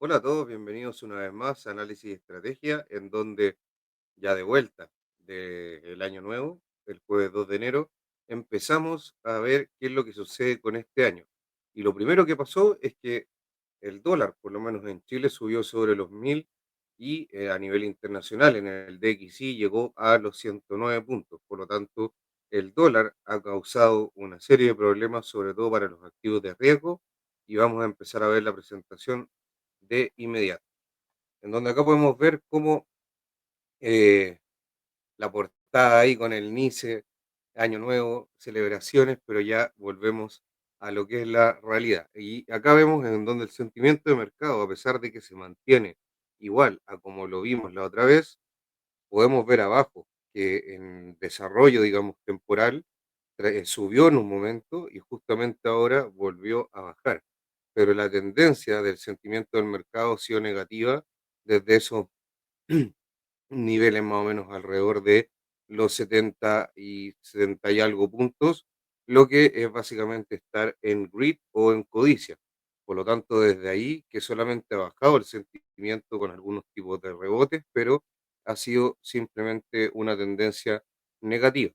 Hola a todos, bienvenidos una vez más a Análisis y Estrategia, en donde ya de vuelta del año nuevo, el jueves 2 de enero, empezamos a ver qué es lo que sucede con este año. Y lo primero que pasó es que el dólar, por lo menos en Chile, subió sobre los 1000 y a nivel internacional en el DXY llegó a los 109 puntos. Por lo tanto, el dólar ha causado una serie de problemas, sobre todo para los activos de riesgo, y vamos a empezar a ver la presentación de inmediato, en donde acá podemos ver cómo eh, la portada ahí con el NICE, Año Nuevo, celebraciones, pero ya volvemos a lo que es la realidad. Y acá vemos en donde el sentimiento de mercado, a pesar de que se mantiene igual a como lo vimos la otra vez, podemos ver abajo que en desarrollo, digamos, temporal, subió en un momento y justamente ahora volvió a bajar. Pero la tendencia del sentimiento del mercado ha sido negativa desde esos niveles más o menos alrededor de los 70 y algo puntos, lo que es básicamente estar en greed o en codicia. Por lo tanto, desde ahí que solamente ha bajado el sentimiento con algunos tipos de rebotes, pero ha sido simplemente una tendencia negativa.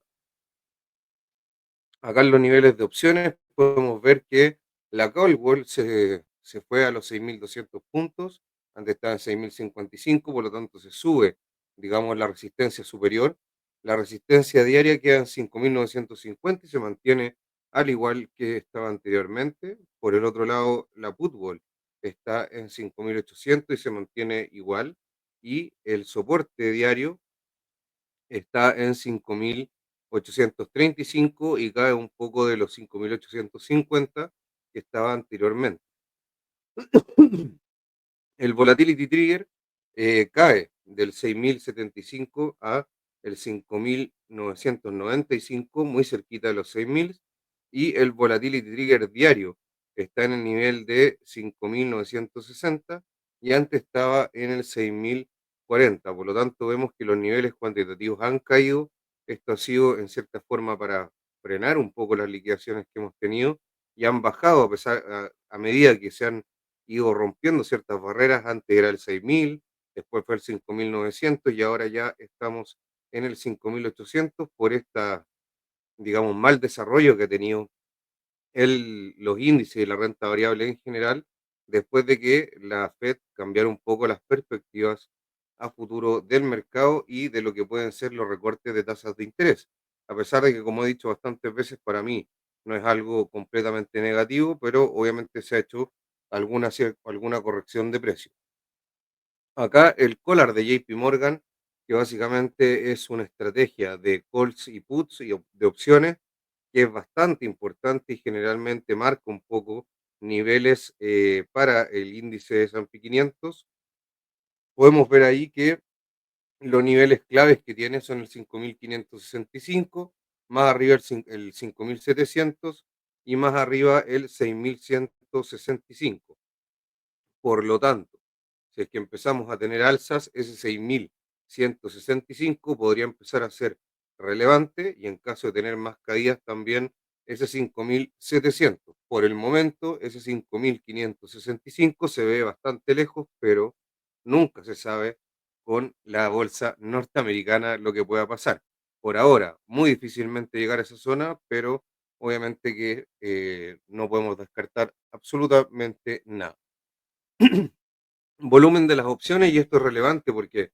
Acá en los niveles de opciones podemos ver que la Caldwell se fue a los 6.200 puntos, antes estaba en 6.055, por lo tanto se sube, digamos, la resistencia superior. La resistencia diaria queda en 5.950 y se mantiene al igual que estaba anteriormente. Por el otro lado, la Putwall está en 5.800 y se mantiene igual. Y el soporte diario está en 5.835 y cae un poco de los 5.850 que estaba anteriormente. El volatility trigger cae del 6.075 a el 5.995, muy cerquita de los 6.000, y el volatility trigger diario está en el nivel de 5.960 y antes estaba en el 6.040. Por lo tanto, vemos que los niveles cuantitativos han caído. Esto ha sido en cierta forma para frenar un poco las liquidaciones que hemos tenido y han bajado a medida que se han ido rompiendo ciertas barreras. Antes era el 6.000, después fue el 5.900 y ahora ya estamos en el 5.800 por esta, digamos, mal desarrollo que ha tenido los índices de la renta variable en general, después de que la Fed cambiara un poco las perspectivas a futuro del mercado y de lo que pueden ser los recortes de tasas de interés. A pesar de que, como he dicho bastantes veces, para mí no es algo completamente negativo, pero obviamente se ha hecho alguna corrección de precio. Acá el collar de JP Morgan, que básicamente es una estrategia de calls y puts y de opciones, que es bastante importante y generalmente marca un poco niveles para el índice de S&P 500. Podemos ver ahí que los niveles claves que tiene son el 5.565, más arriba el 5.700 y más arriba el 6.165. Por lo tanto, si es que empezamos a tener alzas, ese 6.165 podría empezar a ser relevante y en caso de tener más caídas también ese 5.700. Por el momento, ese 5.565 se ve bastante lejos, pero nunca se sabe con la bolsa norteamericana lo que pueda pasar. Por ahora, muy difícilmente llegar a esa zona, pero obviamente que no podemos descartar absolutamente nada. Volumen de las opciones, y esto es relevante porque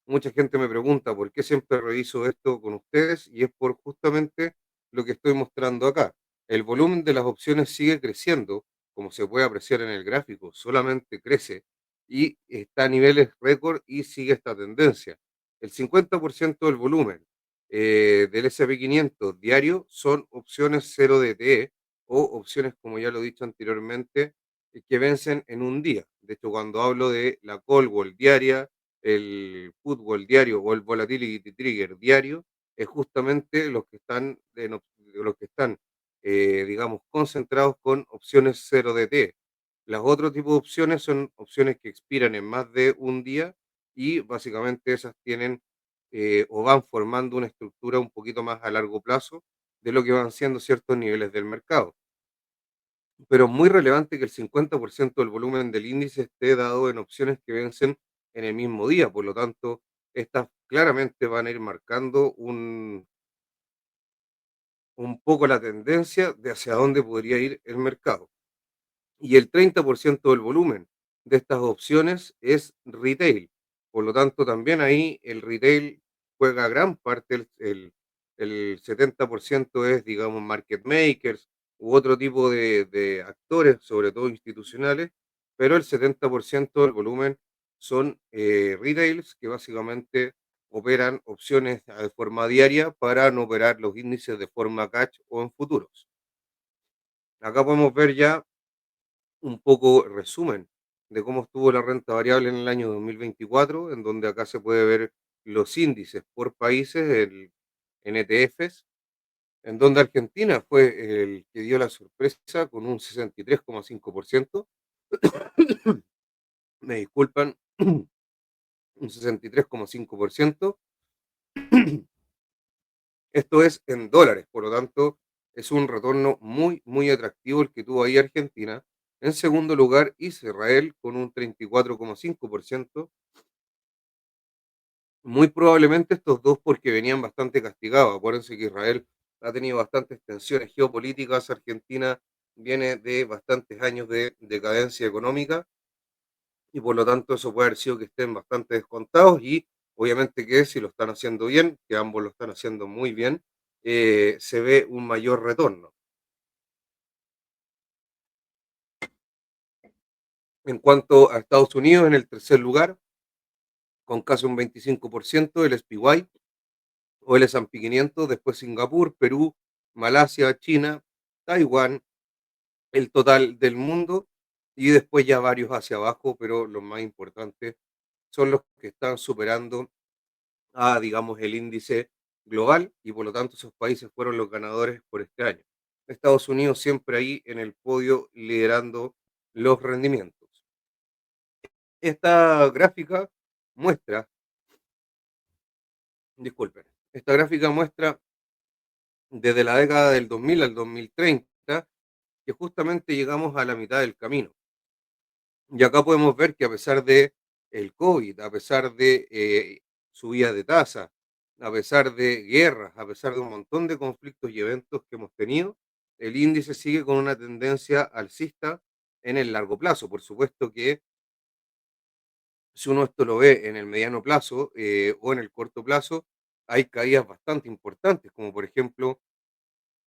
mucha gente me pregunta por qué siempre reviso esto con ustedes, y es por justamente lo que estoy mostrando acá. El volumen de las opciones sigue creciendo, como se puede apreciar en el gráfico, solamente crece y está a niveles récord y sigue esta tendencia. El 50% del volumen del S&P 500 diario son opciones 0DTE o opciones, como ya lo he dicho anteriormente, que vencen en un día. De hecho, cuando hablo de la call wall diaria, el fútbol diario o el volatility trigger diario, es justamente los que están digamos, concentrados con opciones 0DT. Las otros tipos de opciones son opciones que expiran en más de un día y básicamente esas tienen o van formando una estructura un poquito más a largo plazo de lo que van siendo ciertos niveles del mercado. pero es muy relevante que el 50% del volumen del índice esté dado en opciones que vencen en el mismo día. Por lo tanto, estas claramente van a ir marcando un poco la tendencia de hacia dónde podría ir el mercado. Y el 30% del volumen de estas opciones es retail. Por lo tanto, también ahí el retail juega gran parte, el 70% es, digamos, market makers u otro tipo de actores, sobre todo institucionales, pero el 70% del volumen son retails que básicamente operan opciones de forma diaria para no operar los índices de forma catch o en futuros. Acá podemos ver ya un poco resumen de cómo estuvo la renta variable en el año 2024, en donde acá se puede ver los índices por países en ETFs, en donde Argentina fue el que dio la sorpresa con un 63,5%, me disculpan, un 63,5%, esto es en dólares, por lo tanto es un retorno muy, muy atractivo el que tuvo ahí Argentina. En segundo lugar, Israel con un 34,5%. Muy probablemente estos dos porque venían bastante castigados. Acuérdense que Israel ha tenido bastantes tensiones geopolíticas. Argentina viene de bastantes años de decadencia económica y por lo tanto eso puede haber sido que estén bastante descontados y obviamente que si lo están haciendo bien, que ambos lo están haciendo muy bien, se ve un mayor retorno. En cuanto a Estados Unidos, en el tercer lugar, con casi un 25%, el SPY o el S&P 500, después Singapur, Perú, Malasia, China, Taiwán, el total del mundo y después ya varios hacia abajo, pero los más importantes son los que están superando a, digamos, el índice global y por lo tanto esos países fueron los ganadores por este año. Estados Unidos siempre ahí en el podio liderando los rendimientos. Esta gráfica muestra, disculpen, esta gráfica muestra desde la década del 2000 al 2030 que justamente llegamos a la mitad del camino. Y acá podemos ver que a pesar de el COVID, a pesar de subida de tasa, a pesar de guerras, a pesar de un montón de conflictos y eventos que hemos tenido, el índice sigue con una tendencia alcista en el largo plazo. Por supuesto que si uno esto lo ve en el mediano plazo o en el corto plazo, hay caídas bastante importantes, como por ejemplo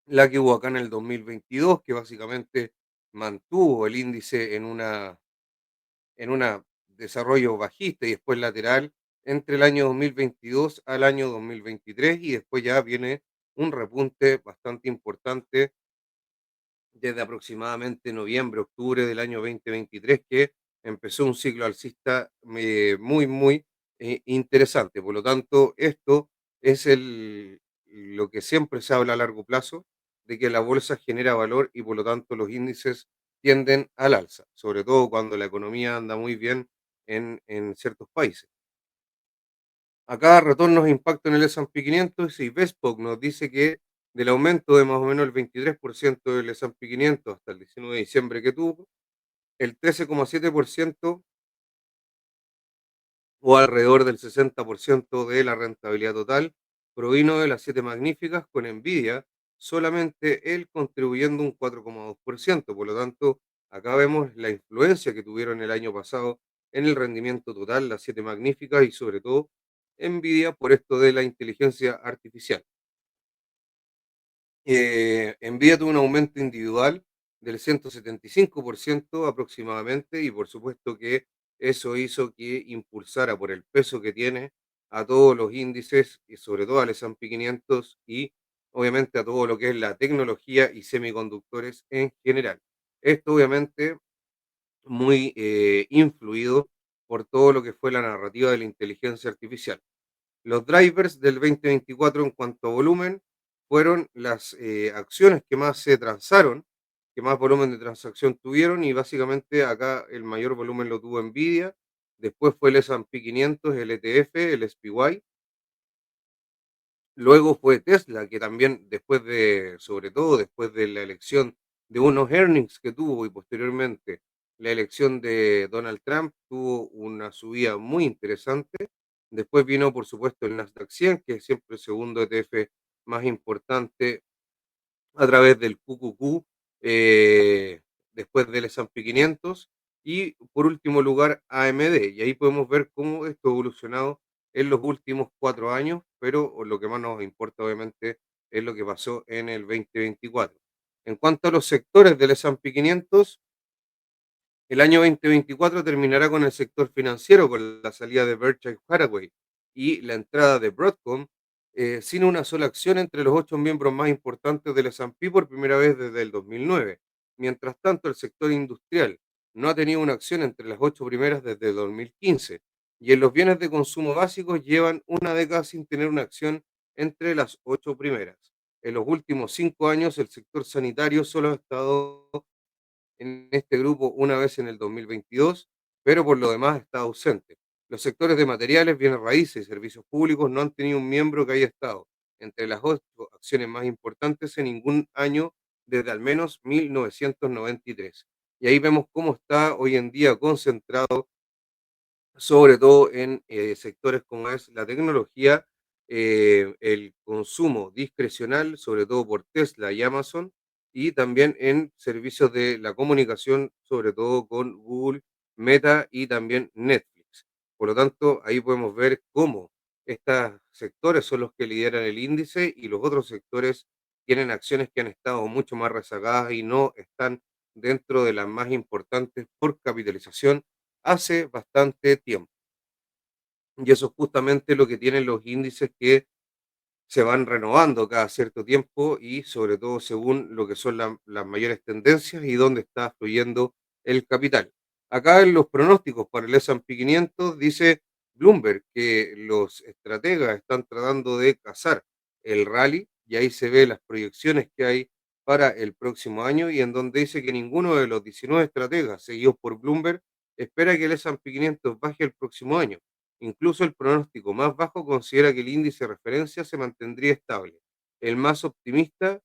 la que hubo acá en el 2022, que básicamente mantuvo el índice en un desarrollo bajista y después lateral entre el año 2022 al año 2023 y después ya viene un repunte bastante importante desde aproximadamente noviembre, octubre del año 2023 que empezó un ciclo alcista muy, muy interesante. Por lo tanto, esto es lo que siempre se habla a largo plazo, de que la bolsa genera valor y por lo tanto los índices tienden al alza, sobre todo cuando la economía anda muy bien en ciertos países. Acá retornos e impacto en el S&P 500 y Bespoke nos dice que del aumento de más o menos el 23% del S&P 500 hasta el 19 de diciembre que tuvo, el 13,7% o alrededor del 60% de la rentabilidad total provino de las siete magníficas, con Nvidia solamente él contribuyendo un 4,2%. Por lo tanto, acá vemos la influencia que tuvieron el año pasado en el rendimiento total las siete magníficas y sobre todo Nvidia por esto de la inteligencia artificial. Nvidia tuvo un aumento individual del 175% aproximadamente y por supuesto que eso hizo que impulsara por el peso que tiene a todos los índices y sobre todo al S&P 500 y obviamente a todo lo que es la tecnología y semiconductores en general. Esto obviamente muy influido por todo lo que fue la narrativa de la inteligencia artificial. Los drivers del 2024 en cuanto a volumen fueron las acciones que más se transaron, que más volumen de transacción tuvieron y básicamente acá el mayor volumen lo tuvo Nvidia, después fue el S&P 500, el ETF, el SPY, luego fue Tesla, que también después de, sobre todo después de la elección de unos earnings que tuvo y posteriormente la elección de Donald Trump, tuvo una subida muy interesante. Después vino, por supuesto, el Nasdaq 100, que es siempre el segundo ETF más importante a través del QQQ, después del S&P 500 y por último lugar AMD. Y ahí podemos ver cómo esto ha evolucionado en los últimos 4 años, pero lo que más nos importa obviamente es lo que pasó en el 2024. En cuanto a los sectores del S&P 500, el año 2024 terminará con el sector financiero, con la salida de Berkshire Hathaway y la entrada de Broadcom, sin una sola acción entre los 8 miembros más importantes del S&P por primera vez desde el 2009. Mientras tanto, el sector industrial no ha tenido una acción entre las 8 primeras desde el 2015. Y en los bienes de consumo básicos llevan una década sin tener una acción entre las 8 primeras. En los últimos 5 años, el sector sanitario solo ha estado en este grupo una vez en el 2022, pero por lo demás está ausente. Los sectores de materiales, bienes raíces y servicios públicos no han tenido un miembro que haya estado entre las 8 acciones más importantes en ningún año desde al menos 1993. Y ahí vemos cómo está hoy en día concentrado sobre todo en sectores como es la tecnología, el consumo discrecional, sobre todo por Tesla y Amazon, y también en servicios de la comunicación, sobre todo con Google, Meta y también Netflix. Por lo tanto, ahí podemos ver cómo estos sectores son los que lideran el índice y los otros sectores tienen acciones que han estado mucho más rezagadas y no están dentro de las más importantes por capitalización hace bastante tiempo. Y eso es justamente lo que tienen los índices que se van renovando cada cierto tiempo y sobre todo según lo que son las mayores tendencias y dónde está fluyendo el capital. Acá en los pronósticos para el S&P 500 dice Bloomberg que los estrategas están tratando de cazar el rally y ahí se ve las proyecciones que hay para el próximo año y en donde dice que ninguno de los 19 estrategas seguidos por Bloomberg espera que el S&P 500 baje el próximo año. Incluso el pronóstico más bajo considera que el índice de referencia se mantendría estable. El más optimista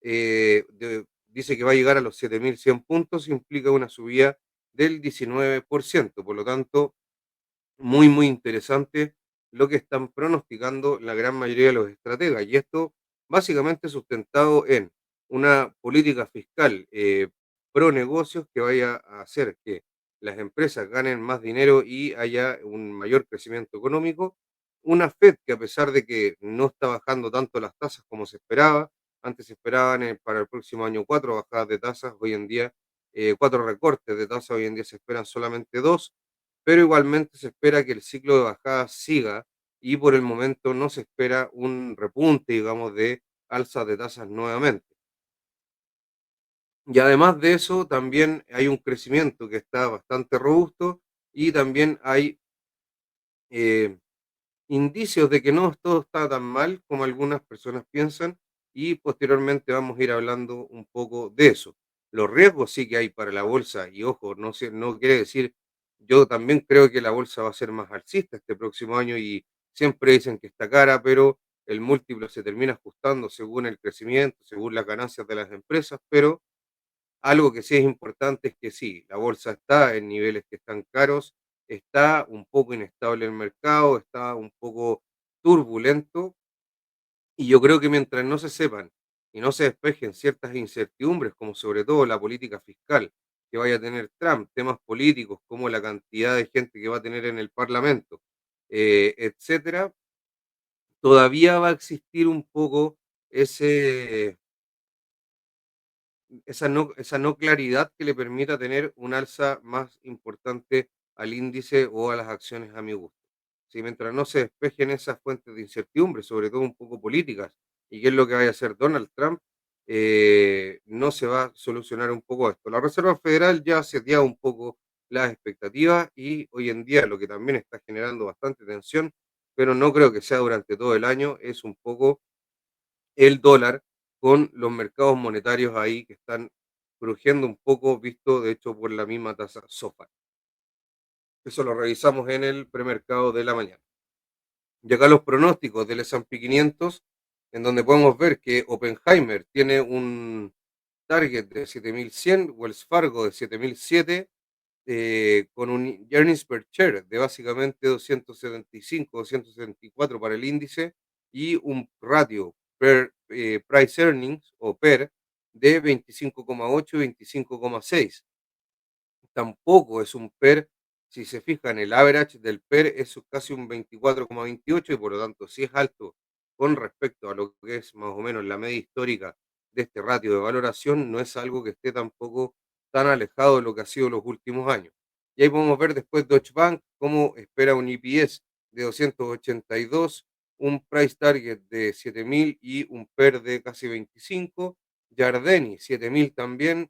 dice que va a llegar a los 7.100 puntos, implica una subida del 19%. Por lo tanto, muy, muy interesante lo que están pronosticando la gran mayoría de los estrategas. Y esto básicamente sustentado en una política fiscal pro negocios que vaya a hacer que las empresas ganen más dinero y haya un mayor crecimiento económico. Una Fed que a pesar de que no está bajando tanto las tasas como se esperaba, antes se esperaban para el próximo año 4 bajadas de tasas, hoy en día 4 recortes de tasas, hoy en día se esperan solamente dos, pero igualmente se espera que el ciclo de bajada siga y por el momento no se espera un repunte, digamos, de alza de tasas nuevamente. Y además de eso, también hay un crecimiento que está bastante robusto y también hay eh, indicios de que no todo está tan mal como algunas personas piensan y posteriormente vamos a ir hablando un poco de eso. Los riesgos sí que hay para la bolsa y ojo, no quiere decir, yo también creo que la bolsa va a ser más alcista este próximo año y siempre dicen que está cara, pero el múltiplo se termina ajustando según el crecimiento, según las ganancias de las empresas, pero algo que sí es importante es que sí, la bolsa está en niveles que están caros, está un poco inestable el mercado, está un poco turbulento y yo creo que mientras no se sepan y no se despejen ciertas incertidumbres, como sobre todo la política fiscal que vaya a tener Trump, temas políticos como la cantidad de gente que va a tener en el Parlamento, etcétera, todavía va a existir un poco ese, esa no claridad que le permita tener un alza más importante al índice o a las acciones a mi gusto. Si mientras no se despejen esas fuentes de incertidumbre, sobre todo un poco políticas, y qué es lo que vaya a hacer Donald Trump, no se va a solucionar un poco esto. La Reserva Federal ya ha seteado un poco las expectativas y hoy en día lo que también está generando bastante tensión, pero no creo que sea durante todo el año, es un poco el dólar con los mercados monetarios ahí que están crujiendo un poco, visto de hecho por la misma tasa SOFR. Eso lo revisamos en el premercado de la mañana. Y acá los pronósticos del S&P 500, en donde podemos ver que Oppenheimer tiene Target de 7100, Wells Fargo de 7007, con un earnings per share de básicamente 275, 274 para el índice y un ratio price earnings o PER de 25,8 y 25,6. Tampoco es un PER, si se fijan, el average del PER es casi un 24,28 y por lo tanto, si es alto con respecto a lo que es más o menos la media histórica de este ratio de valoración, no es algo que esté tampoco tan alejado de lo que ha sido los últimos años. Y ahí podemos ver después Deutsche Bank cómo espera un EPS de 282, un price target de 7.000 y un PER de casi 25. Jardini, 7.000 también,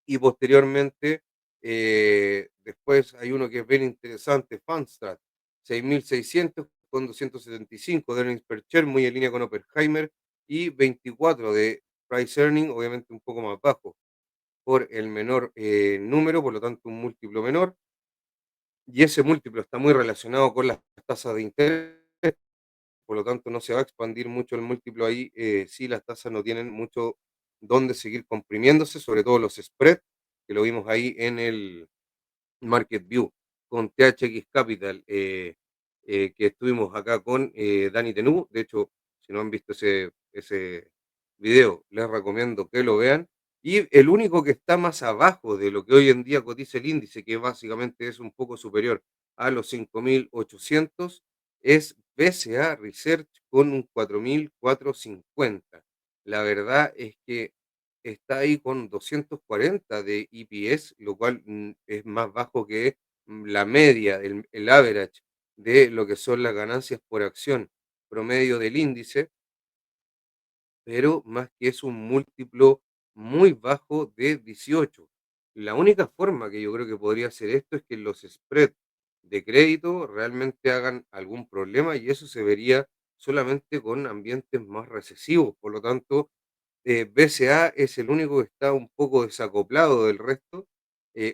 y posteriormente, después hay uno que es bien interesante, Funstrat, 6.600 con 275 de earnings per share, muy en línea con Oppenheimer, y 24 de price earning, obviamente un poco más bajo por el menor número, por lo tanto un múltiplo menor, y ese múltiplo está muy relacionado con las tasas de interés, por lo tanto no se va a expandir mucho el múltiplo ahí si las tasas no tienen mucho donde seguir comprimiéndose, sobre todo los spreads, que lo vimos ahí en el Market View con THX Capital, que estuvimos acá con Dani Tenú. De hecho, si no han visto ese video, les recomiendo que lo vean. Y el único que está más abajo de lo que hoy en día cotiza el índice, que básicamente es un poco superior a los 5.800, es BCA Research con un 4.450. La verdad es que está ahí con 240 de EPS, lo cual es más bajo que la media, el average de lo que son las ganancias por acción promedio del índice, pero más que es un múltiplo muy bajo de 18. La única forma que yo creo que podría hacer esto es que los spreads de crédito realmente hagan algún problema y eso se vería solamente con ambientes más recesivos. Por lo tanto, BCA es el único que está un poco desacoplado del resto.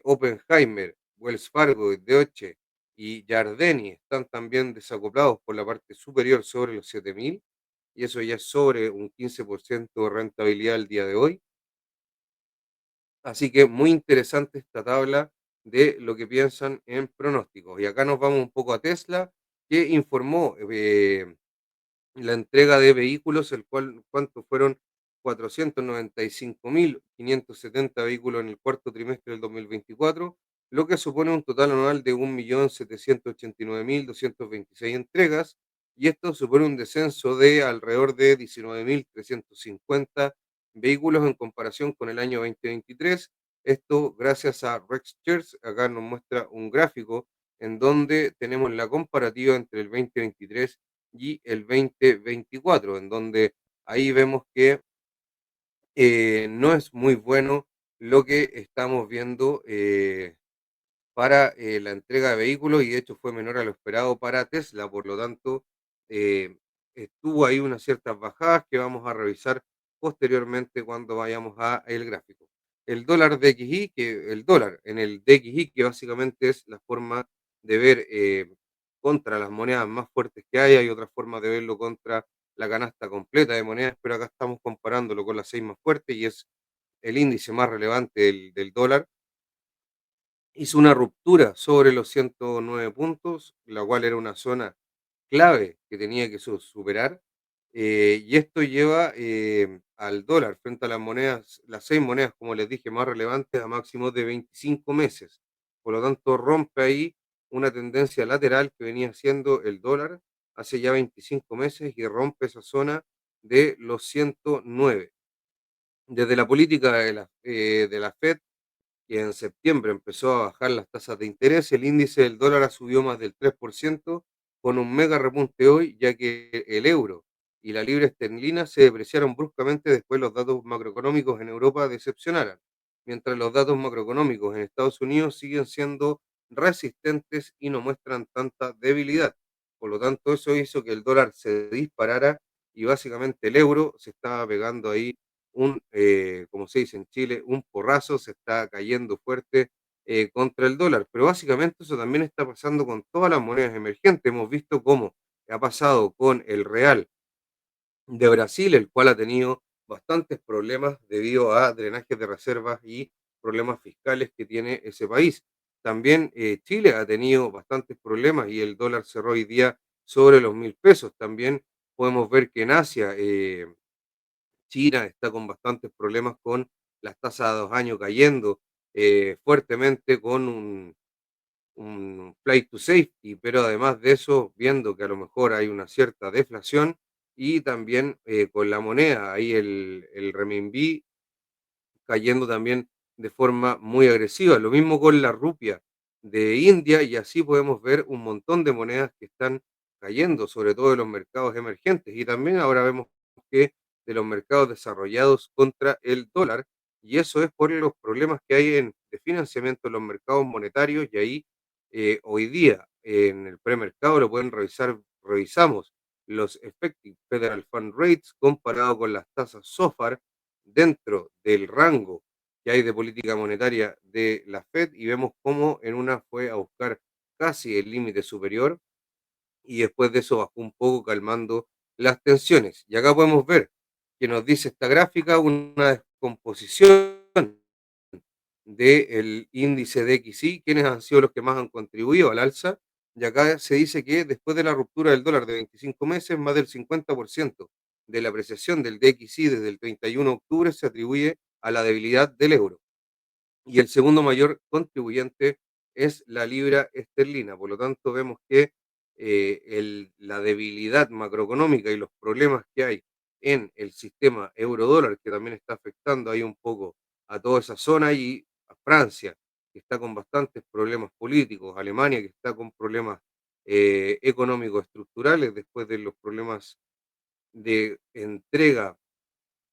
Oppenheimer, Wells Fargo, Deutsche y Jardini están también desacoplados por la parte superior sobre los 7.000 y eso ya es sobre un 15% de rentabilidad al día de hoy. Así que muy interesante esta tabla de lo que piensan en pronósticos. Y acá nos vamos un poco a Tesla, que informó la entrega de vehículos, el cual, ¿cuántos fueron? 495.570 vehículos en el cuarto trimestre del 2024, lo que supone un total anual de 1.789.226 entregas, y esto supone un descenso de alrededor de 19.350 vehículos en comparación con el año 2023. Esto gracias a Rexchers, acá nos muestra un gráfico en donde tenemos la comparativa entre el 2023 y el 2024, en donde ahí vemos que no es muy bueno lo que estamos viendo para la entrega de vehículos y de hecho fue menor a lo esperado para Tesla, por lo tanto eh, estuvo ahí unas ciertas bajadas que vamos a revisar posteriormente cuando vayamos a el gráfico. El dólar DXY, que el dólar en el DXY, que básicamente es la forma de ver contra las monedas más fuertes que hay otra forma de verlo contra la canasta completa de monedas, pero acá estamos comparándolo con las seis más fuertes y es el índice más relevante del dólar. Hizo una ruptura sobre los 109 puntos, la cual era una zona clave que tenía que superar. Y esto lleva al dólar frente a las monedas, las seis monedas, como les dije, más relevantes a máximos de 25 meses. Por lo tanto, rompe ahí una tendencia lateral que venía haciendo el dólar hace ya 25 meses y rompe esa zona de los 109. Desde la política de la Fed, que en septiembre empezó a bajar las tasas de interés, el índice del dólar ha subido más del 3%, con un mega repunte hoy, ya que el euro y la libra esterlina se depreciaron bruscamente después los datos macroeconómicos en Europa decepcionaran, mientras los datos macroeconómicos en Estados Unidos siguen siendo resistentes y no muestran tanta debilidad. Por lo tanto, eso hizo que el dólar se disparara y básicamente el euro se estaba pegando ahí como se dice en Chile, un porrazo, se está cayendo fuerte contra el dólar. Pero básicamente eso también está pasando con todas las monedas emergentes. Hemos visto cómo ha pasado con el real de Brasil, el cual ha tenido bastantes problemas debido a drenajes de reservas y problemas fiscales que tiene ese país. También Chile ha tenido bastantes problemas y el dólar cerró hoy día sobre los 1.000 pesos. También podemos ver que en Asia, China está con bastantes problemas con las tasas a 2 años cayendo fuertemente con un flight to safety, pero además de eso, viendo que a lo mejor hay una cierta deflación y también con la moneda, ahí el renminbi cayendo también de forma muy agresiva. Lo mismo con la rupia de India y así podemos ver un montón de monedas que están cayendo, sobre todo de los mercados emergentes. Y también ahora vemos que de los mercados desarrollados contra el dólar, y eso es por los problemas que hay de financiamiento en los mercados monetarios, y ahí hoy día en el premercado lo pueden revisar, revisamos los Effective Federal Fund Rates comparado con las tasas SOFR dentro del rango que hay de política monetaria de la Fed y vemos cómo en una fue a buscar casi el límite superior y después de eso bajó un poco calmando las tensiones. Y acá podemos ver que nos dice esta gráfica una descomposición del índice de DXY, quiénes han sido los que más han contribuido al alza. Y acá se dice que después de la ruptura del dólar de 25 meses, más del 50% de la apreciación del DXY desde el 31 de octubre se atribuye a la debilidad del euro y el segundo mayor contribuyente es la libra esterlina. Por lo tanto, vemos que la debilidad macroeconómica y los problemas que hay en el sistema euro-dólar, que también está afectando ahí un poco a toda esa zona, y a Francia, que está con bastantes problemas políticos, Alemania, que está con problemas económicos estructurales después de los problemas de entrega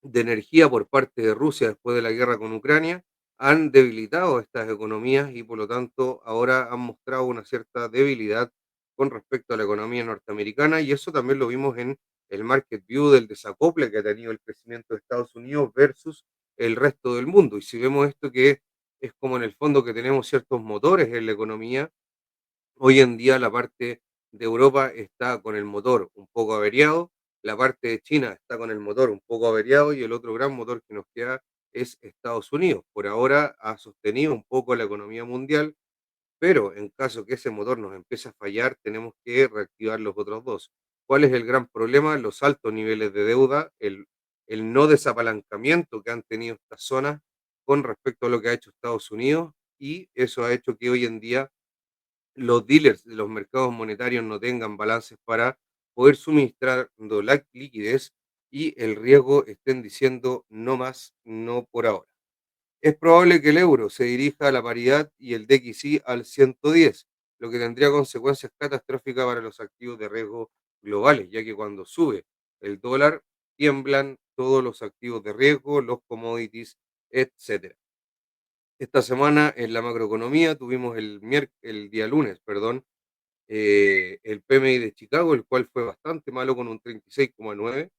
de energía por parte de Rusia después de la guerra con Ucrania han debilitado estas economías y por lo tanto ahora han mostrado una cierta debilidad con respecto a la economía norteamericana y eso también lo vimos en el market view del desacople que ha tenido el crecimiento de Estados Unidos versus el resto del mundo. Y si vemos esto que es como en el fondo que tenemos ciertos motores en la economía, hoy en día la parte de Europa está con el motor un poco averiado, la parte de China está con el motor un poco averiado y el otro gran motor que nos queda es Estados Unidos. Por ahora ha sostenido un poco la economía mundial, pero en caso que ese motor nos empiece a fallar, tenemos que reactivar los otros dos. ¿Cuál es el gran problema? Los altos niveles de deuda, el no desapalancamiento que han tenido estas zonas con respecto a lo que ha hecho Estados Unidos y eso ha hecho que hoy en día los dealers de los mercados monetarios no tengan balances para poder suministrar la liquidez y el riesgo estén diciendo no más, no por ahora. Es probable que el euro se dirija a la paridad y el DXY al 110, lo que tendría consecuencias catastróficas para los activos de riesgo globales, ya que cuando sube el dólar tiemblan todos los activos de riesgo, los commodities, etcétera. Esta semana en la macroeconomía tuvimos el día lunes, perdón, el PMI de Chicago, el cual fue bastante malo con un 36,9,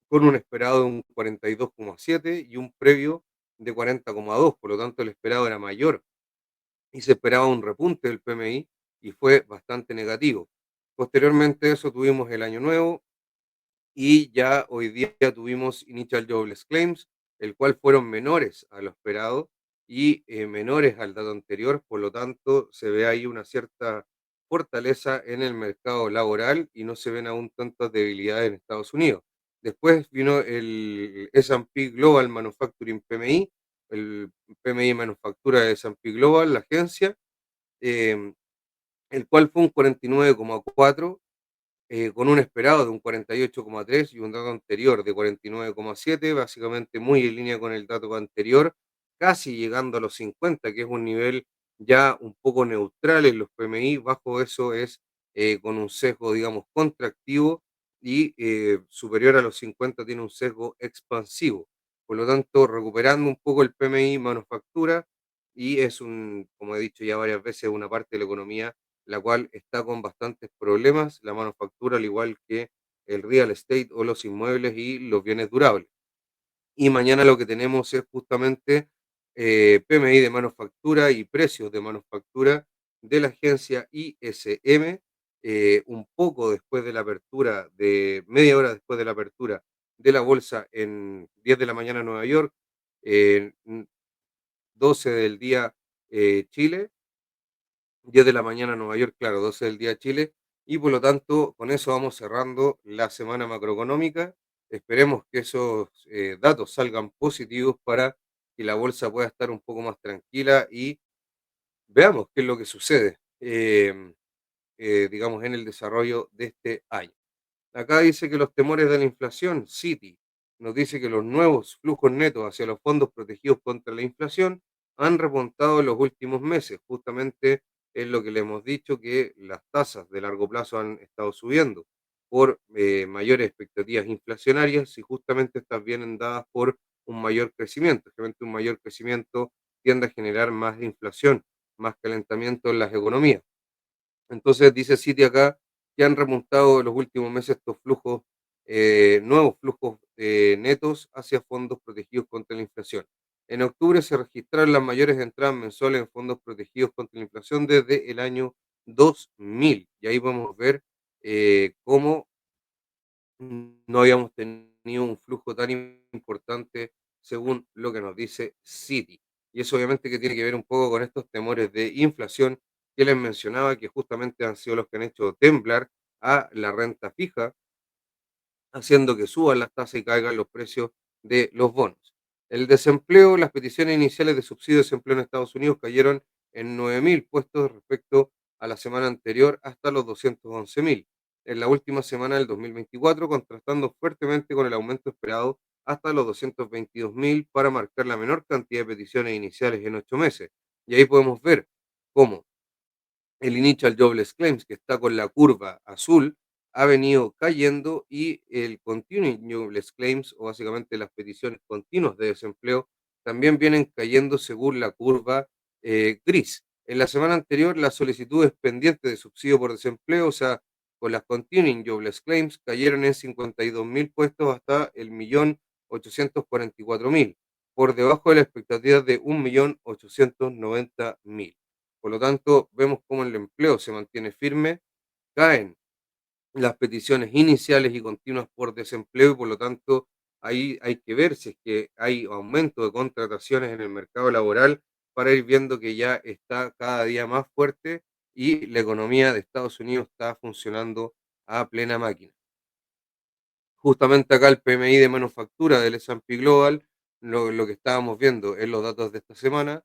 con un esperado de un 42,7 y un previo de 40,2, por lo tanto el esperado era mayor y se esperaba un repunte del PMI y fue bastante negativo. Posteriormente a eso tuvimos el año nuevo, y ya hoy día tuvimos Initial Jobless Claims, el cual fueron menores a lo esperado y menores al dato anterior, por lo tanto se ve ahí una cierta fortaleza en el mercado laboral y no se ven aún tantas debilidades en Estados Unidos. Después vino el S&P Global Manufacturing PMI, el PMI manufactura de S&P Global, la agencia, eh, el cual fue un 49,4 con un esperado de un 48,3 y un dato anterior de 49,7, básicamente muy en línea con el dato anterior, casi llegando a los 50, que es un nivel ya un poco neutral en los PMI, bajo eso es con un sesgo, digamos, contractivo y superior a los 50 tiene un sesgo expansivo. Por lo tanto, recuperando un poco el PMI manufactura y es un, como he dicho ya varias veces, una parte de la economía la cual está con bastantes problemas, la manufactura, al igual que el real estate o los inmuebles y los bienes durables. Y mañana lo que tenemos es justamente PMI de manufactura y precios de manufactura de la agencia ISM, un poco después de la apertura, de media hora después de la apertura de la bolsa en 10 de la mañana en Nueva York, eh, 12 del día Chile, 10 de la mañana Nueva York, claro, 12 del día Chile, y por lo tanto con eso vamos cerrando la semana macroeconómica. Esperemos que esos datos salgan positivos para que la bolsa pueda estar un poco más tranquila y veamos qué es lo que sucede, digamos, en el desarrollo de este año. Acá dice que los temores de la inflación, Citi, nos dice que los nuevos flujos netos hacia los fondos protegidos contra la inflación han repuntado en los últimos meses. Justamente es lo que le hemos dicho, que las tasas de largo plazo han estado subiendo por mayores expectativas inflacionarias y justamente estas vienen dadas por un mayor crecimiento. Realmente un mayor crecimiento tiende a generar más inflación, más calentamiento en las economías. Entonces dice Citi acá que han remontado en los últimos meses estos flujos, nuevos flujos netos hacia fondos protegidos contra la inflación. En octubre se registraron las mayores entradas mensuales en fondos protegidos contra la inflación desde el año 2000. Y ahí podemos ver cómo no habíamos tenido un flujo tan importante según lo que nos dice Citi. Y eso obviamente que tiene que ver un poco con estos temores de inflación que les mencionaba, que justamente han sido los que han hecho temblar a la renta fija, haciendo que suban las tasas y caigan los precios de los bonos. El desempleo, las peticiones iniciales de subsidio de desempleo en Estados Unidos cayeron en 9.000 puestos respecto a la semana anterior hasta los 211.000 en la última semana del 2024, contrastando fuertemente con el aumento esperado hasta los 222.000 para marcar la menor cantidad de peticiones iniciales en 8 meses. Y ahí podemos ver cómo el Initial Jobless Claims, que está con la curva azul, ha venido cayendo y el Continuing Jobless Claims, o básicamente las peticiones continuas de desempleo, también vienen cayendo según la curva gris. En la semana anterior, las solicitudes pendientes de subsidio por desempleo, o sea, con las Continuing Jobless Claims, cayeron en 52.000 puestos hasta el 1.844.000, por debajo de la expectativa de 1.890.000. Por lo tanto, vemos cómo el empleo se mantiene firme, caen las peticiones iniciales y continuas por desempleo y por lo tanto ahí hay que ver si es que hay aumento de contrataciones en el mercado laboral para ir viendo que ya está cada día más fuerte y la economía de Estados Unidos está funcionando a plena máquina. Justamente acá el PMI de manufactura del S&P Global, lo que estábamos viendo en los datos de esta semana,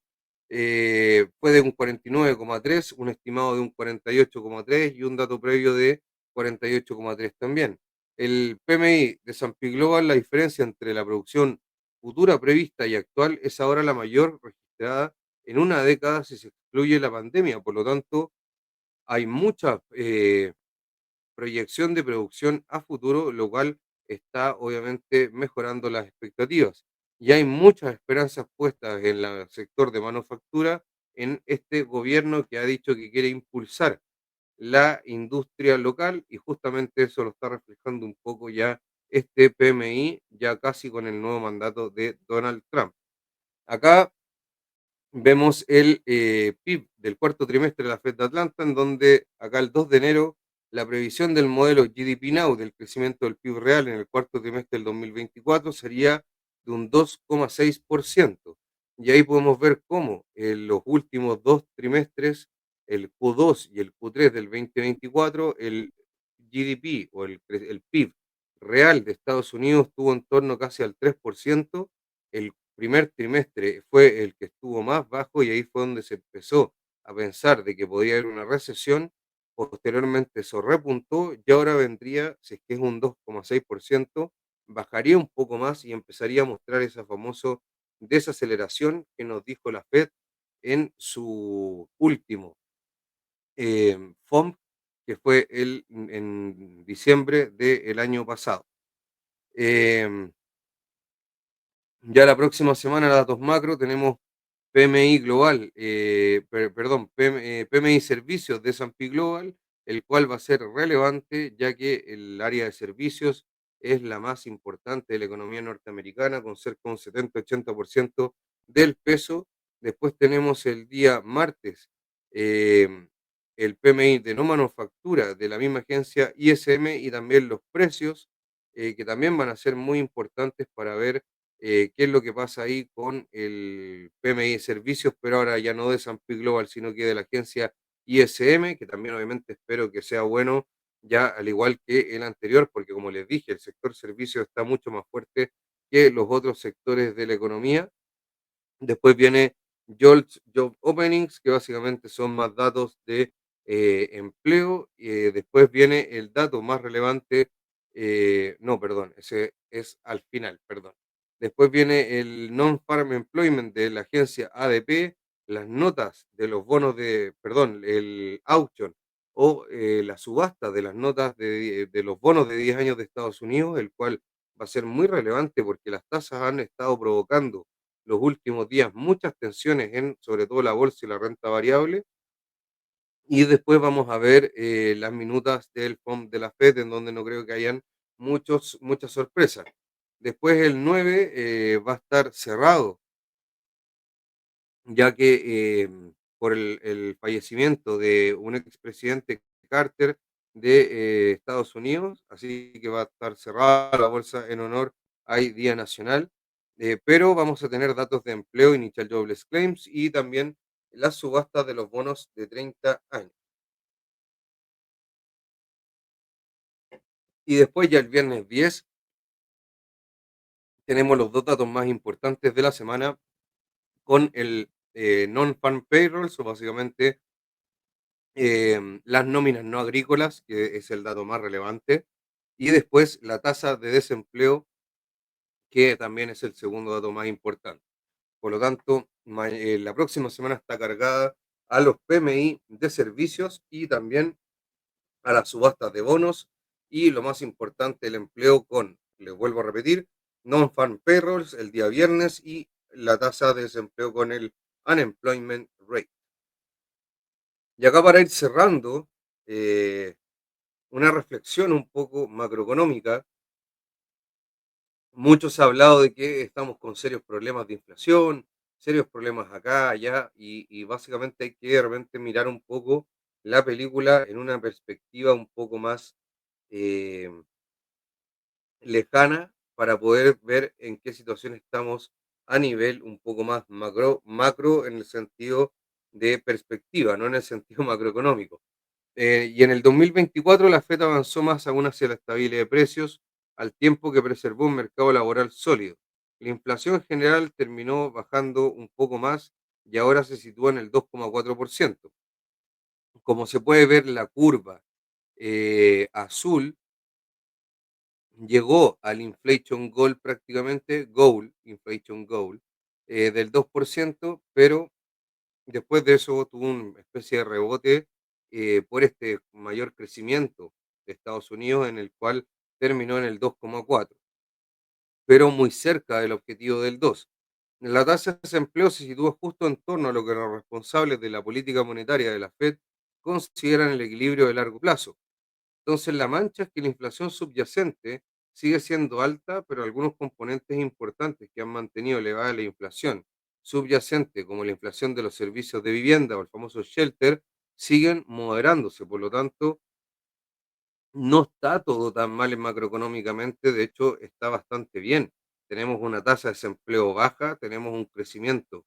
fue de un 49,3, un estimado de un 48,3 y un dato previo de 48,3 también. El PMI de S&P Global, la diferencia entre la producción futura prevista y actual es ahora la mayor registrada en una década si se excluye la pandemia. Por lo tanto, hay mucha proyección de producción a futuro, lo cual está obviamente mejorando las expectativas. Y hay muchas esperanzas puestas en el sector de manufactura, en este gobierno que ha dicho que quiere impulsar la industria local y justamente eso lo está reflejando un poco ya este PMI, ya casi con el nuevo mandato de Donald Trump. Acá vemos el PIB del cuarto trimestre de la Fed de Atlanta, en donde acá el 2 de enero la previsión del modelo GDP Now del crecimiento del PIB real en el cuarto trimestre del 2024 sería de un 2,6%. Y ahí podemos ver cómo en los últimos dos trimestres, el Q2 y el Q3 del 2024, el GDP o el PIB real de Estados Unidos estuvo en torno casi al 3%. El primer trimestre fue el que estuvo más bajo y ahí fue donde se empezó a pensar de que podía haber una recesión. Posteriormente eso repuntó y ahora vendría, si es que es un 2,6%, bajaría un poco más y empezaría a mostrar esa famosa desaceleración que nos dijo la Fed en su último FOMC, que fue en diciembre del año pasado. Em, ya la próxima semana, las datos macro, tenemos PMI global, perdón, PMI servicios de S&P Global, el cual va a ser relevante ya que el área de servicios es la más importante de la economía norteamericana, con cerca de un 70-80% del peso. Después tenemos el día martes eh, el PMI de no manufactura de la misma agencia ISM y también los precios que también van a ser muy importantes para ver qué es lo que pasa ahí con el PMI de servicios, pero ahora ya no de S&P Global, sino que de la agencia ISM, que también obviamente espero que sea bueno, ya al igual que el anterior, porque como les dije, el sector servicios está mucho más fuerte que los otros sectores de la economía. Después viene Job Openings, que básicamente son más datos de empleo. Después viene el dato más relevante, no, perdón, ese es al final, perdón. Después viene el Non-Farm Employment de la agencia ADP, las notas de los bonos de, perdón, el auction o la subasta de las notas de los bonos de 10 años de Estados Unidos, el cual va a ser muy relevante porque las tasas han estado provocando los últimos días muchas tensiones en sobre todo la bolsa y la renta variable. Y después vamos a ver las minutas del FOMC de la Fed, en donde no creo que hayan muchas sorpresas. Después el 9 va a estar cerrado, ya que por el fallecimiento de un expresidente Carter de Estados Unidos, así que va a estar cerrada la bolsa en honor al Día Nacional, pero vamos a tener datos de empleo, Initial Jobless Claims y también las subastas de los bonos de 30 años. Y después ya el viernes 10 tenemos los dos datos más importantes de la semana con el Non-Farm Payrolls, o básicamente las nóminas no agrícolas, que es el dato más relevante, y después la tasa de desempleo, que también es el segundo dato más importante. Por lo tanto, la próxima semana está cargada a los PMI de servicios y también a las subastas de bonos y lo más importante, el empleo con, les vuelvo a repetir, non-farm payrolls el día viernes y la tasa de desempleo con el unemployment rate. Y acá para ir cerrando, una reflexión un poco macroeconómica. Muchos ha hablado de que estamos con serios problemas de inflación, serios problemas acá, allá, y básicamente hay que de repente mirar un poco la película en una perspectiva un poco más eh, lejana para poder ver en qué situación estamos a nivel un poco más macro en el sentido de perspectiva, no en el sentido macroeconómico. Y en el 2024 la FED avanzó más aún hacia la estabilidad de precios, al tiempo que preservó un mercado laboral sólido. La inflación general terminó bajando un poco más y ahora se sitúa en el 2,4%. Como se puede ver, la curva azul llegó al inflation goal prácticamente, inflation goal, del 2%, pero después de eso tuvo una especie de rebote por este mayor crecimiento de Estados Unidos, en el cual terminó en el 2,4, pero muy cerca del objetivo del 2. La tasa de desempleo se sitúa justo en torno a lo que los responsables de la política monetaria de la Fed consideran el equilibrio de largo plazo. Entonces, la mancha es que la inflación subyacente sigue siendo alta, pero algunos componentes importantes que han mantenido elevada la inflación subyacente, como la inflación de los servicios de vivienda o el famoso shelter, siguen moderándose. Por lo tanto, no está todo tan mal en macroeconómicamente, de hecho, está bastante bien. Tenemos una tasa de desempleo baja, tenemos un crecimiento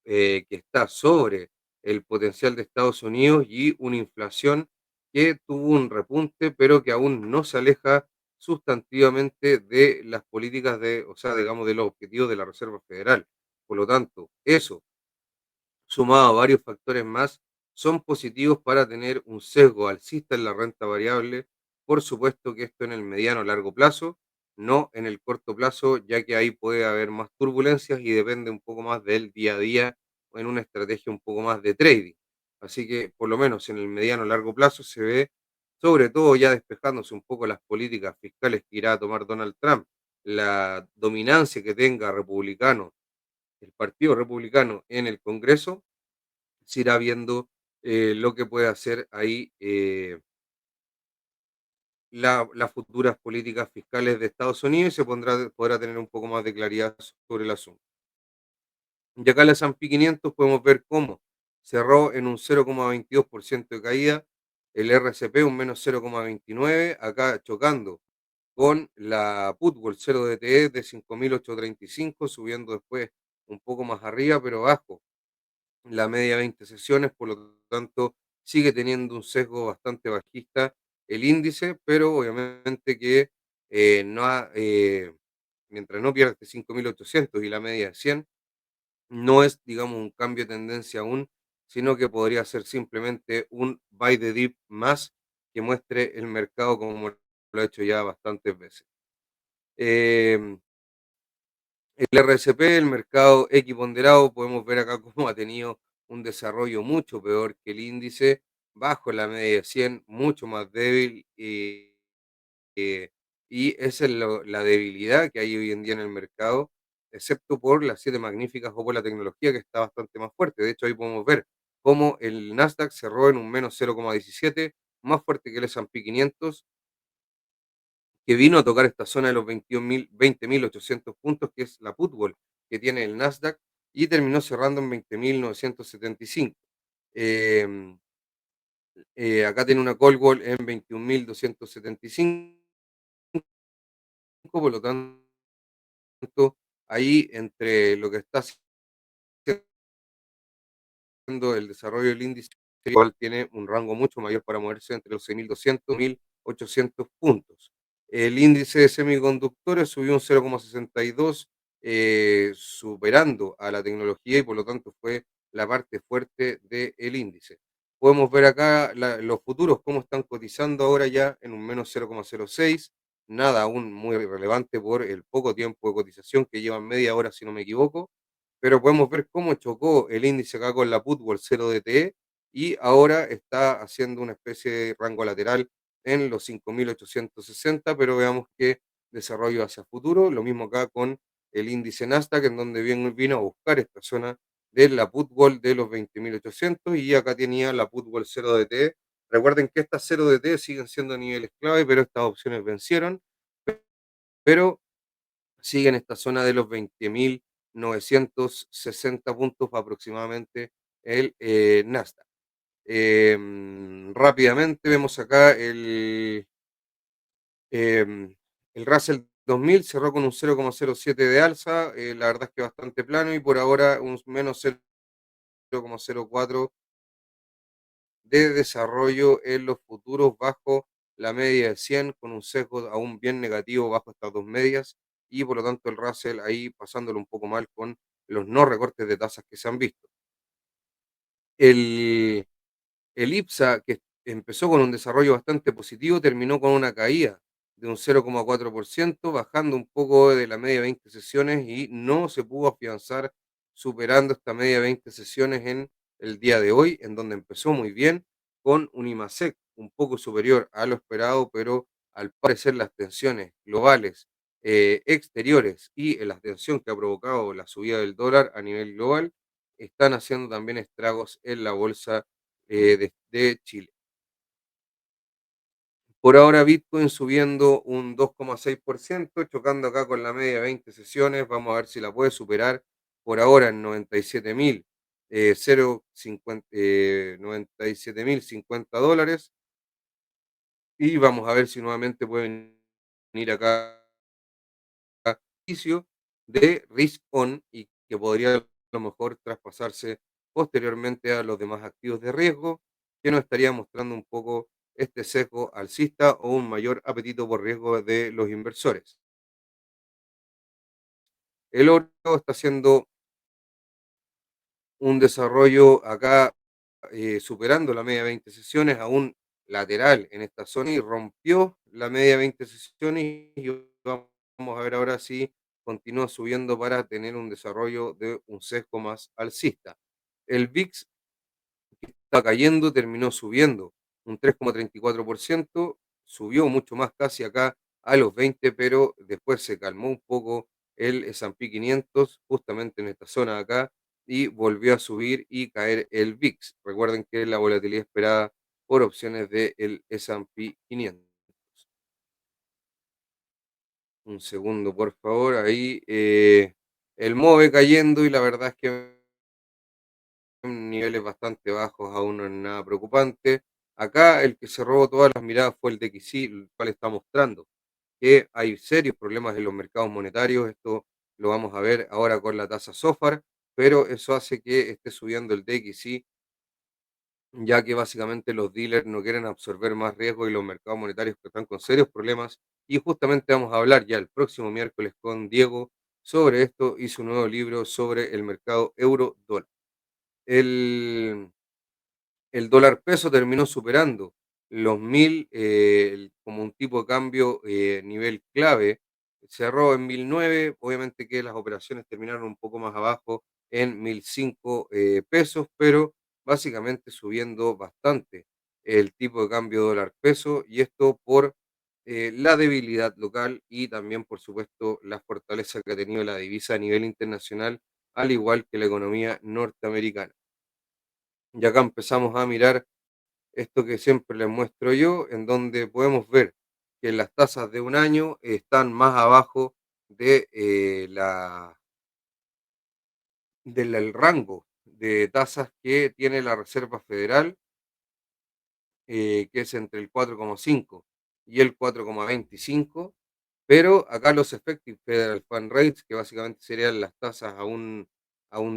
que está sobre el potencial de Estados Unidos y una inflación que tuvo un repunte, pero que aún no se aleja sustantivamente de las políticas de, o sea, digamos, de los objetivos de la Reserva Federal. Por lo tanto, eso sumado a varios factores más, son positivos para tener un sesgo alcista en la renta variable. Por supuesto que esto en el mediano o largo plazo, no en el corto plazo, ya que ahí puede haber más turbulencias y depende un poco más del día a día o en una estrategia un poco más de trading. Así que por lo menos en el mediano o largo plazo se ve, sobre todo ya despejándose un poco las políticas fiscales que irá a tomar Donald Trump, la dominancia que tenga republicano, el Partido Republicano en el Congreso, se irá viendo lo que puede hacer ahí las futuras políticas fiscales de Estados Unidos y podrá tener un poco más de claridad sobre el asunto. Y acá en la S&P 500 podemos ver cómo cerró en un 0,22% de caída, el RSP un menos 0,29, acá chocando con la Putbol 0DTE de 5.835, subiendo después un poco más arriba, pero bajo la media 20 sesiones, por lo tanto sigue teniendo un sesgo bastante bajista el índice, pero obviamente que no mientras no pierda este 5.800 y la media de 100, no es, digamos, un cambio de tendencia aún, sino que podría ser simplemente un buy the dip más que muestre el mercado como lo ha hecho ya bastantes veces. Em, el RSP, el mercado equiponderado, podemos ver acá cómo ha tenido un desarrollo mucho peor que el índice, bajo la media de 100, mucho más débil, eh, y esa es la debilidad que hay hoy en día en el mercado, excepto por las siete magníficas o por la tecnología que está bastante más fuerte. De hecho, ahí podemos ver cómo el Nasdaq cerró en un menos 0,17, más fuerte que el S&P 500, que vino a tocar esta zona de los 20.800 puntos, que es la putbol que tiene el Nasdaq, y terminó cerrando en 20.975. Eh, Acá tiene una call wall en 21.275, por lo tanto, ahí entre lo que está el desarrollo del índice, igual tiene un rango mucho mayor para moverse entre los 6.200 y 1.800 puntos. El índice de semiconductores subió un 0,62, superando a la tecnología y por lo tanto fue la parte fuerte del índice. Podemos ver acá los futuros, cómo están cotizando ahora ya en un menos 0,06, nada aún muy relevante por el poco tiempo de cotización que llevan media hora si no me equivoco, pero podemos ver cómo chocó el índice acá con la Putbol 0DTE y ahora está haciendo una especie de rango lateral en los 5.860, pero veamos qué desarrollo hacia futuro. Lo mismo acá con el índice Nasdaq, en donde vino a buscar esta zona de la Putbol de los 20.800 y acá tenía la Putbol 0DTE. Recuerden que estas 0DTE siguen siendo niveles clave, pero estas opciones vencieron, pero sigue en esta zona de los 20.960 puntos aproximadamente el Nasdaq. Rápidamente vemos acá el Russell 2000 cerró con un 0,07 de alza, la verdad es que bastante plano y por ahora un menos 0,04 de desarrollo en los futuros bajo la media de 100 con un sesgo aún bien negativo bajo estas dos medias y por lo tanto el Russell ahí pasándolo un poco mal con los no recortes de tasas que se han visto. El, el IPSA, que empezó con un desarrollo bastante positivo, terminó con una caída de un 0,4%, bajando un poco de la media de 20 sesiones y no se pudo afianzar superando esta media de 20 sesiones en el día de hoy, en donde empezó muy bien con un IMASEC un poco superior a lo esperado, pero al parecer las tensiones globales, exteriores y la tensión que ha provocado la subida del dólar a nivel global están haciendo también estragos en la bolsa de Chile. Por ahora Bitcoin subiendo un 2,6%, chocando acá con la media de 20 sesiones. Vamos a ver si la puede superar por ahora en 97.000, 97.050 dólares. Y vamos a ver si nuevamente pueden ir acá inicio de risk on y que podría a lo mejor traspasarse posteriormente a los demás activos de riesgo, que nos estaría mostrando un poco este sesgo alcista o un mayor apetito por riesgo de los inversores. El oro está haciendo un desarrollo acá, superando la media 20 sesiones, aún lateral en esta zona y rompió la media 20 sesiones y vamos a ver ahora si continúa subiendo para tener un desarrollo de un sesgo más alcista. El VIX está cayendo, terminó subiendo un 3,34%, subió mucho más casi acá a los 20, pero después se calmó un poco el S&P 500 justamente en esta zona de acá y volvió a subir y caer el VIX. Recuerden que es la volatilidad esperada por opciones del S&P 500. Un segundo, por favor, ahí el MOVE cayendo y la verdad es que niveles bastante bajos, aún no es nada preocupante. Acá el que se robó todas las miradas fue el DXY, el cual está mostrando que hay serios problemas en los mercados monetarios. Esto lo vamos a ver ahora con la tasa SOFR, pero eso hace que esté subiendo el DXY, ya que básicamente los dealers no quieren absorber más riesgo y los mercados monetarios que están con serios problemas. Y justamente vamos a hablar ya el próximo miércoles con Diego sobre esto y su nuevo libro sobre el mercado euro-dólar. El, el dólar peso terminó superando los 1000 como un tipo de cambio nivel clave. Cerró en 1009, obviamente que las operaciones terminaron un poco más abajo en 1005 pesos, pero básicamente subiendo bastante el tipo de cambio dólar peso y esto por la debilidad local y también, por supuesto, la fortaleza que ha tenido la divisa a nivel internacional, al igual que la economía norteamericana. Y acá empezamos a mirar esto que siempre les muestro yo, en donde podemos ver que las tasas de un año están más abajo de, del rango de tasas que tiene la Reserva Federal, que es entre el 4,5 y el 4,25, pero acá los Effective Federal Fund Rates, que básicamente serían las tasas a un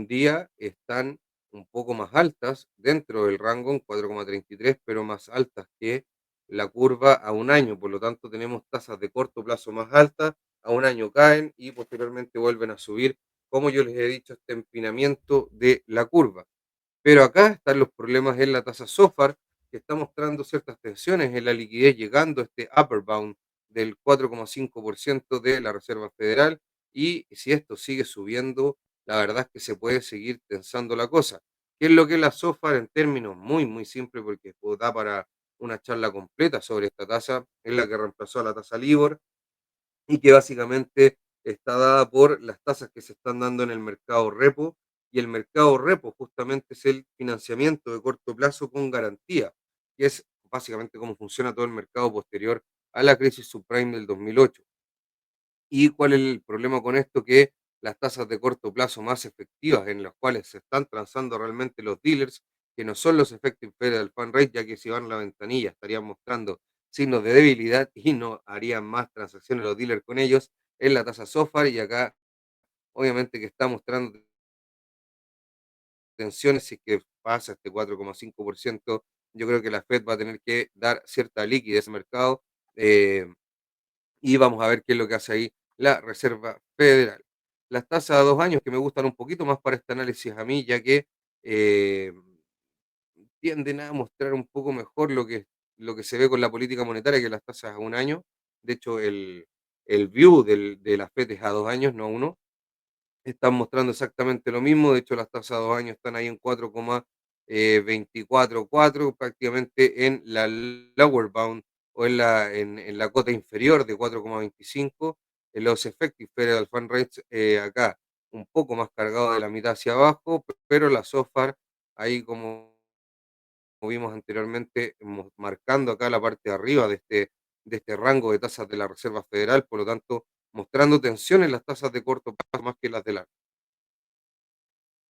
día, están un poco más altas dentro del rango, en 4,33, pero más altas que la curva a un año. Por lo tanto, tenemos tasas de corto plazo más altas, a un año caen y posteriormente vuelven a subir, como yo les he dicho, este empinamiento de la curva. Pero acá están los problemas en la tasa SOFR, que está mostrando ciertas tensiones en la liquidez, llegando a este upper bound del 4,5% de la Reserva Federal. Y si esto sigue subiendo, la verdad es que se puede seguir tensando la cosa. ¿Qué es lo que es la SOFR en términos muy, muy simples? Porque da para una charla completa sobre esta tasa. Es la que reemplazó a la tasa LIBOR y que básicamente está dada por las tasas que se están dando en el mercado repo, y el mercado repo justamente es el financiamiento de corto plazo con garantía, que es básicamente cómo funciona todo el mercado posterior a la crisis subprime del 2008. ¿Y cuál es el problema con esto? Que las tasas de corto plazo más efectivas en las cuales se están transando realmente los dealers, que no son los effective federal fund rate, ya que si van a la ventanilla estarían mostrando signos de debilidad y no harían más transacciones los dealers con ellos, es la tasa SOFR, y acá obviamente que está mostrando tensiones. Si es que pasa este 4,5%, yo creo que la Fed va a tener que dar cierta liquidez al mercado. eh, y vamos a ver qué es lo que hace ahí la Reserva Federal. Las tasas a 2 años que me gustan un poquito más para este análisis a mí, ya que eh, tienden a mostrar un poco mejor lo que se ve con la política monetaria que las tasas a un año. De hecho, el view de la FED es a 2 años, no a uno. Están mostrando exactamente lo mismo. De hecho, las tasas a 2 años están ahí en 4,244, prácticamente en la lower bound o en la cota inferior de 4,25. En los effective federal fund rates acá un poco más cargado de la mitad hacia abajo, pero la SOFR ahí como vimos anteriormente, marcando acá la parte de arriba de este rango de tasas de la Reserva Federal, por lo tanto, mostrando tensión en las tasas de corto plazo más que las de largo.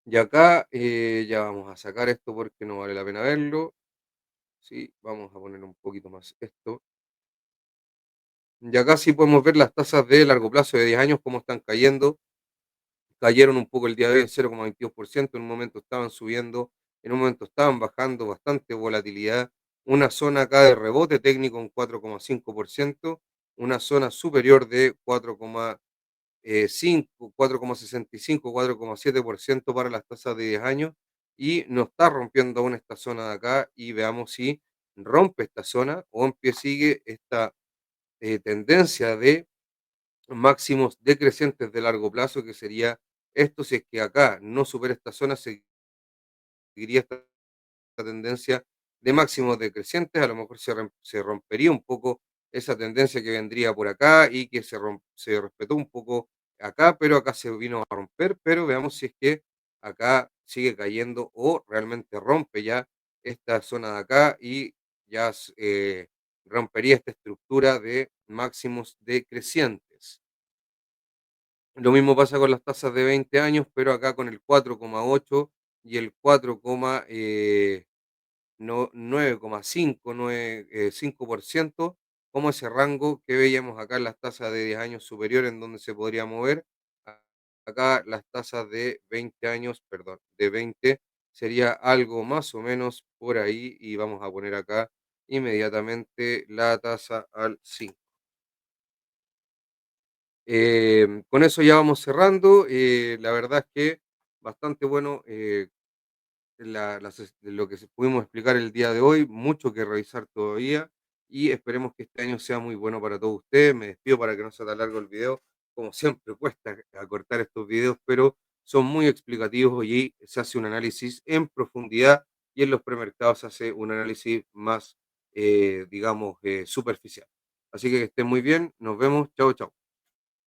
Y acá ya vamos a sacar esto porque no vale la pena verlo. Sí, vamos a poner un poquito más esto. Y acá sí podemos ver las tasas de largo plazo de 10 años, cómo están cayendo. Cayeron un poco el día de hoy en 0,22%, en un momento estaban subiendo, en un momento estaban bajando, bastante volatilidad. Una zona acá de rebote técnico en 4,5%, una zona superior de 4,5, 4,65, 4,7% para las tasas de 10 años, y no está rompiendo aún esta zona de acá, y veamos si rompe esta zona o sigue esta tendencia de máximos decrecientes de largo plazo, que sería esto. Si es que acá no supera esta zona, seguiría esta tendencia de máximos decrecientes. A lo mejor se rompería un poco esa tendencia que vendría por acá y que se respetó un poco acá, pero acá se vino a romper. Pero veamos si es que acá sigue cayendo o realmente rompe ya esta zona de acá y ya rompería esta estructura de máximos decrecientes. Lo mismo pasa con las tasas de 20 años, pero acá con el 4,8 y el 4,9,5%, como ese rango que veíamos acá en las tasas de 10 años superior en donde se podría mover. a- Acá las tasas de 20 años, perdón, de 20 sería algo más o menos por ahí y vamos a poner acá inmediatamente la tasa al 5. Con eso ya vamos cerrando. La verdad es que bastante bueno. Lo que pudimos explicar el día de hoy, mucho que revisar todavía y esperemos que este año sea muy bueno para todos ustedes. Me despido para que no sea tan largo el video. Como siempre, cuesta acortar estos videos, pero son muy explicativos y se hace un análisis en profundidad y en los premercados se hace un análisis más, digamos, superficial. Así que estén muy bien, nos vemos, chao, chao.